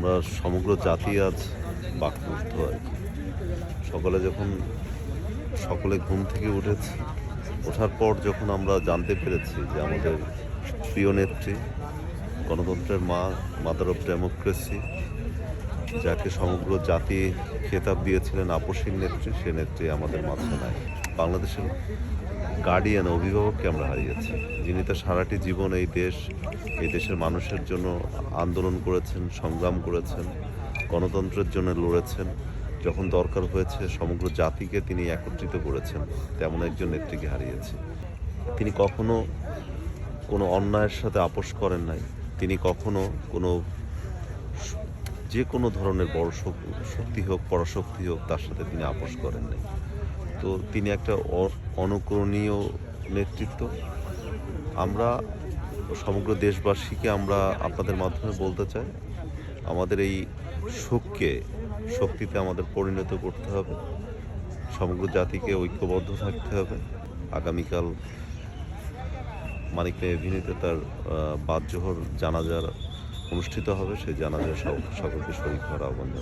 আমরা সমগ্র জাতি আজ বাকরুদ্ধ আর কি। সকলে ঘুম থেকে উঠেছি, ওঠার পর যখন আমরা জানতে পেরেছি যে আমাদের প্রিয় নেত্রী, গণতন্ত্রের মা, মাদার অফ ডেমোক্রেসি, যাকে সমগ্র জাতি খেতাব দিয়েছিলেন আপসীর নেত্রী, সে নেত্রী আমাদের মাঝে নাই। বাংলাদেশের গার্ডিয়ান, অভিভাবককে আমরা হারিয়েছি, যিনি তার সারাটি জীবন এই দেশের মানুষের জন্য আন্দোলন করেছেন, সংগ্রাম করেছেন, গণতন্ত্রের জন্য লড়েছেন। যখন দরকার হয়েছে সমগ্র জাতিকে তিনি একত্রিত করেছেন, তেমন একজন নেত্রীকে হারিয়েছি। তিনি কখনো কোনো অন্যায়ের সাথে আপোষ করেন নাই। তিনি কখনো যে কোনো ধরনের বড় শক্তি হোক, পরাশক্তি হোক, তার সাথে তিনি আপোষ করেন নাই। তো তিনি একটা অনুকরণীয় নেতৃত্ব। আমরা সমগ্র দেশবাসীকে আপনাদের মাধ্যমে বলতে চাই, আমাদের এই শক্তিতে আমাদের পরিণত করতে হবে। সমগ্র জাতিকে ঐক্যবদ্ধ থাকতে হবে। আগামীকাল মানিক মিয়া এভিনিউতে তার বাদ জোহর জানাজা অনুষ্ঠিত হবে। সেই জানাজায় সকলকে শরীক হওয়ার আহ্বান জানাই।